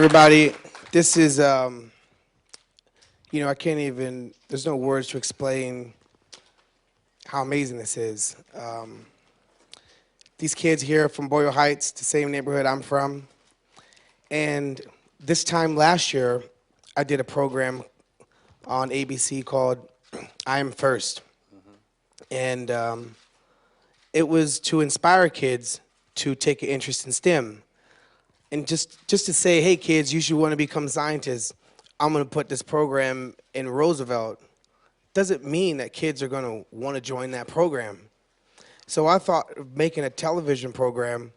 Everybody, this is, I can't even, there's no words to explain how amazing this is. These kids here from Boyle Heights, the same neighborhood I'm from, and this time last year, I did a program on ABC called I Am First. And it was to inspire kids to take an interest in STEM. And just to say, hey kids, you should want to become scientists, I'm going to put this program in Roosevelt, doesn't mean that kids are going to want to join that program. So I thought of making a television program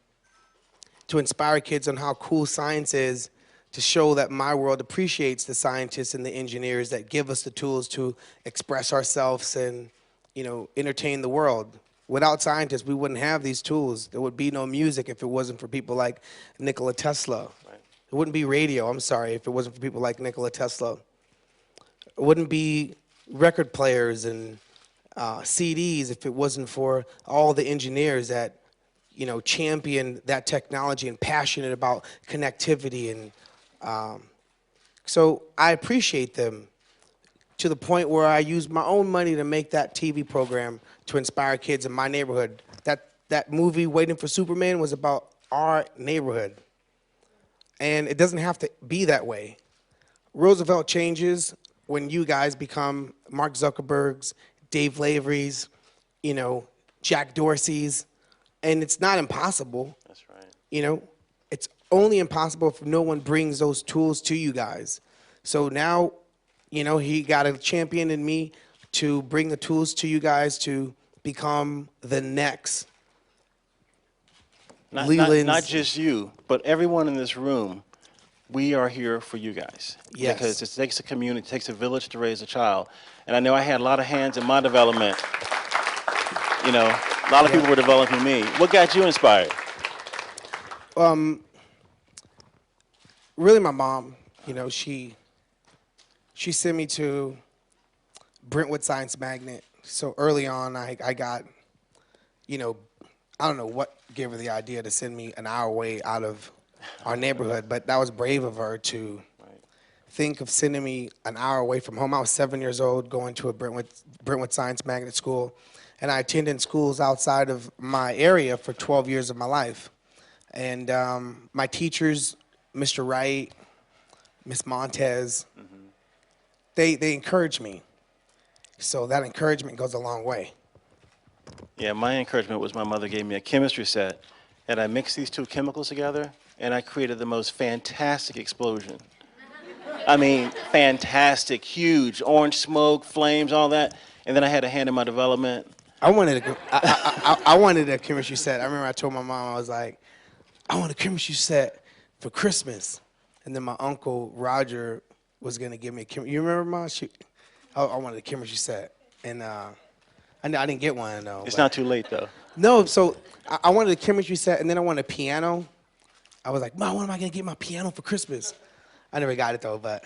to inspire kids on how cool science is, to show that my world appreciates the scientists and the engineers that give us the tools to express ourselves and, entertain the world. Without scientists, we wouldn't have these tools. There would be no music if it wasn't for people like Nikola Tesla. Right. There wouldn't be radio, I'm sorry, if it wasn't for people like Nikola Tesla. It wouldn't be record players and CDs if it wasn't for all the engineers that, champion that technology and passionate about connectivity. And so I appreciate them to the point where I used my own money to make that TV program to inspire kids in my neighborhood. That movie, Waiting for Superman, was about our neighborhood. And it doesn't have to be that way. Roosevelt changes when you guys become Mark Zuckerberg's, Dave Lavery's, Jack Dorsey's, and it's not impossible. That's right. It's only impossible if no one brings those tools to you guys. So now, he got a champion in me to bring the tools to you guys to become the next Leland's. Not just you, but everyone in this room. We are here for you guys. Yes. Because it takes a community, it takes a village to raise a child. And I know I had a lot of hands in my development. A lot of people were developing me. What got you inspired? Really my mom, she sent me to Brentwood Science Magnet. So early on, I got, I don't know what gave her the idea to send me an hour away out of our neighborhood, but that was brave of her to think of sending me an hour away from home. I was 7 years old going to a Brentwood Science Magnet school, and I attended schools outside of my area for 12 years of my life. And my teachers, Mr. Wright, Miss Montez, they encouraged me. So that encouragement goes a long way. Yeah, my encouragement was my mother gave me a chemistry set, and I mixed these two chemicals together, and I created the most fantastic explosion. I mean, fantastic, huge, orange smoke, flames, all that. And then I had a hand in my development. I wanted a chemistry set. I remember I told my mom, I was like, I want a chemistry set for Christmas. And then my uncle, Roger, was going to give me a chemistry. You remember, Mom? I wanted a chemistry set. And I didn't get one, though. It's not too late, though. No, so I wanted a chemistry set, and then I wanted a piano. I was like, Mom, when am I going to get my piano for Christmas? I never got it, though, but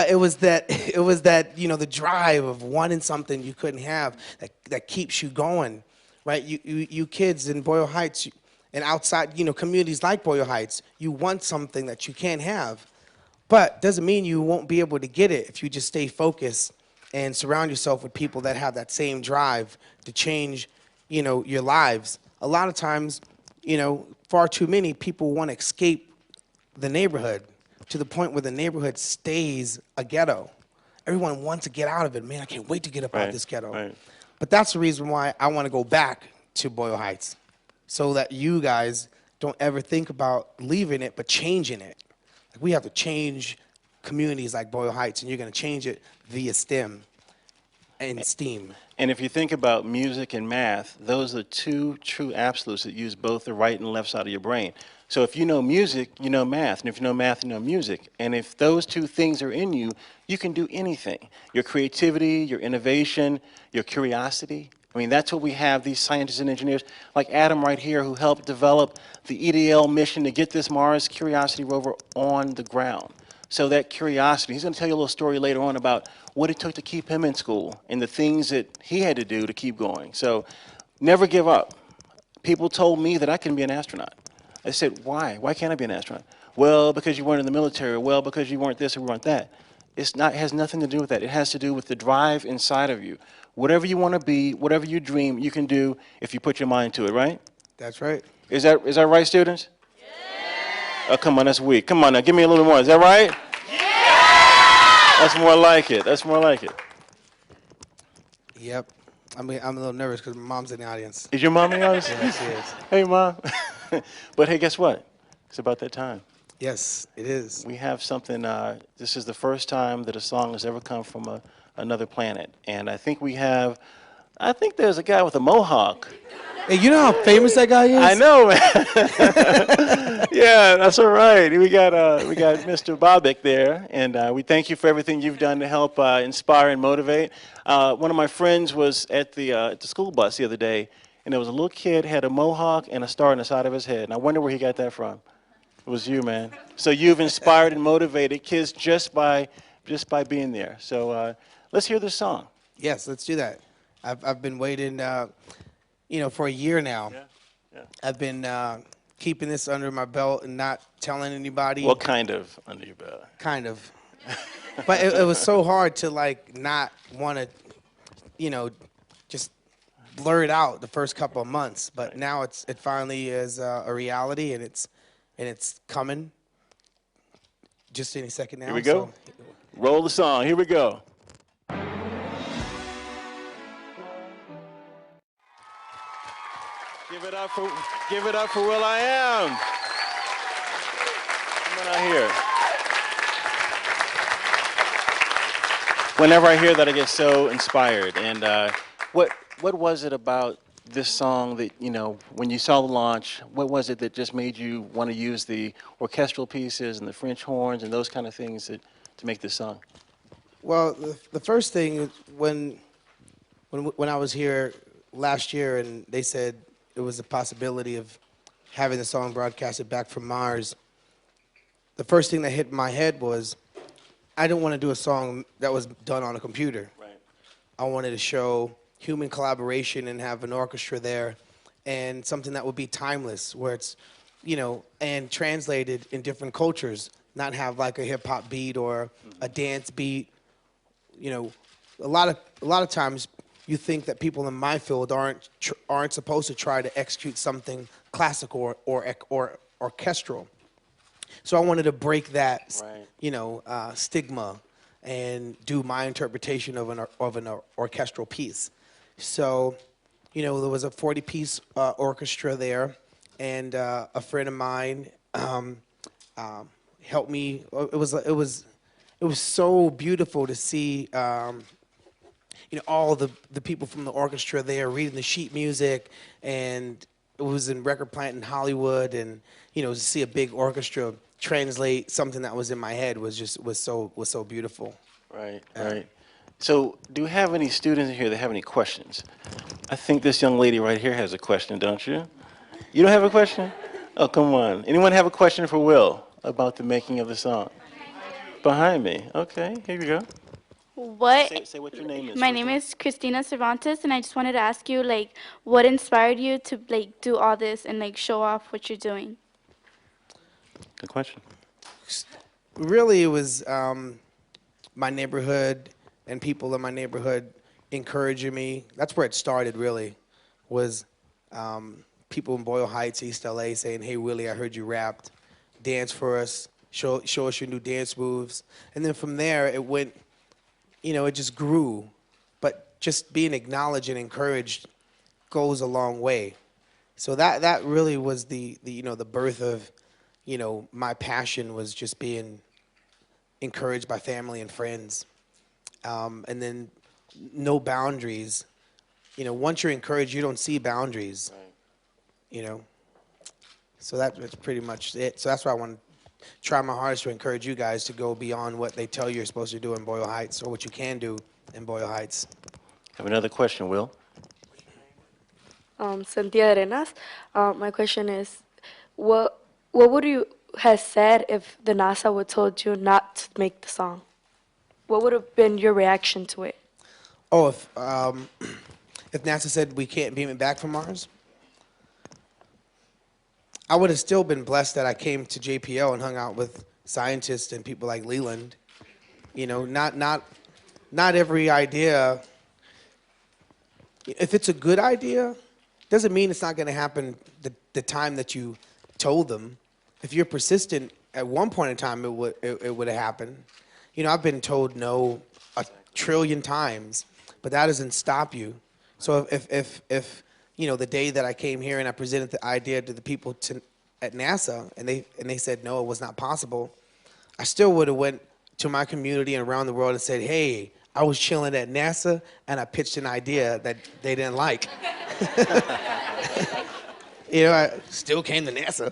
it was that, the drive of wanting something you couldn't have that keeps you going, right? You kids in Boyle Heights and outside, communities like Boyle Heights, you want something that you can't have, but doesn't mean you won't be able to get it if you just stay focused and surround yourself with people that have that same drive to change, your lives. A lot of times, far too many people want to escape the neighborhood to the point where the neighborhood stays a ghetto. Everyone wants to get out of it. Man, I can't wait to get up out of this ghetto. Right. But that's the reason why I want to go back to Boyle Heights, so that you guys don't ever think about leaving it, but changing it. Like, we have to change communities like Boyle Heights, and you're going to change it via STEM and STEAM. And if you think about music and math, those are two true absolutes that use both the right and left side of your brain. So if you know music, you know math. And if you know math, you know music. And if those two things are in you, you can do anything. Your creativity, your innovation, your curiosity. I mean, that's what we have, these scientists and engineers, like Adam right here, who helped develop the EDL mission to get this Mars Curiosity rover on the ground. So that curiosity, he's going to tell you a little story later on about what it took to keep him in school and the things that he had to do to keep going. So never give up. People told me that I couldn't be an astronaut. I said, why? Why can't I be an astronaut? well, because you weren't in the military, or well, because you weren't this or weren't that. It's not, it has nothing to do with that. It has to do with the drive inside of you. Whatever you want to be, whatever you dream, you can do if you put your mind to it, right? That's right. Is that right, students? Oh, come on, that's weak. Come on now, give me a little more. Is that right? That's more like it. That's more like it. Yep. I mean, I'm a little nervous because my mom's in the audience. Is your mom in the audience? Yeah, she is. Hey, mom. But hey, guess what? It's about that time. Yes, it is. We have something. This is the first time that a song has ever come from another planet, and I think we have. I think there's a guy with a mohawk. Hey, you know how famous that guy is? I know, man. Yeah, that's all right. We got Mr. Bobik there, and we thank you for everything you've done to help inspire and motivate. One of my friends was at the school bus the other day, and there was a little kid had a mohawk and a star on the side of his head, and I wonder where he got that from. It was you, man. So you've inspired and motivated kids just by being there. So let's hear this song. Yes, let's do that. I've been waiting, for a year now. Yeah, yeah. I've been keeping this under my belt and not telling anybody. What kind of under your belt? Kind of. But it was so hard to not want to, just blur it out the first couple of months. But now it finally is a reality, and it's coming. Just any second now. Here we go. Roll the song. Here we go. Give it up for Will.i.am. Come on out here. Whenever I hear that, I get so inspired. And what was it about this song that, when you saw the launch, what was it that just made you want to use the orchestral pieces and the French horns and those kind of things to make this song? Well, the first thing when I was here last year and they said it was a possibility of having the song broadcasted back from Mars, the first thing that hit my head was I didn't want to do a song that was done on a computer. Right. I wanted to show human collaboration and have an orchestra there and something that would be timeless, where it's, and translated in different cultures, not have like a hip hop beat or a dance beat. A lot of times you think that people in my field aren't supposed to try to execute something classical or orchestral. So I wanted to break that, Right. stigma and do my interpretation of an orchestral piece. So, there was a 40-piece orchestra there, and a friend of mine helped me. It was so beautiful to see. All the people from the orchestra there reading the sheet music, and it was in record plant in Hollywood, and to see a big orchestra translate something that was in my head was so beautiful. Right, right. So do you have any students in here that have any questions? I think this young lady right here has a question, don't you? You don't have a question? Oh, come on. Anyone have a question for Will about the making of the song? Behind me. Okay, here you go. Say what your name is. My name is Christina Cervantes, and I just wanted to ask you, what inspired you to, do all this and, show off what you're doing? Good question. Really, it was my neighborhood and people in my neighborhood encouraging me. That's where it started, really, was people in Boyle Heights, East LA, saying, "Hey, Willie, I heard you rapped. Dance for us. Show us your new dance moves." And then from there, it went, it just grew. But just being acknowledged and encouraged goes a long way. So that really was the birth of, my passion, was just being encouraged by family and friends. And then no boundaries. Once you're encouraged, you don't see boundaries. Right. So that's pretty much it. So that's why I want to try my hardest to encourage you guys to go beyond what they tell you you're supposed to do in Boyle Heights, or what you can do in Boyle Heights. Have another question, Will? Cynthia Arenas. My question is, what would you have said if the NASA would told you not to make the song? What would have been your reaction to it? Oh, if NASA said we can't beam it back from Mars, I would have still been blessed that I came to JPL and hung out with scientists and people like Leland. You know, not every idea. If it's a good idea, doesn't mean it's not going to happen the time that you told them. If you're persistent, at one point in time, it would have happened. You know, I've been told no a trillion times, but that doesn't stop you. So if you know, the day that I came here and I presented the idea to the people at NASA and they said no, it was not possible, I still would have went to my community and around the world and said, hey, I was chilling at NASA and I pitched an idea that they didn't like. You know, I still came to NASA.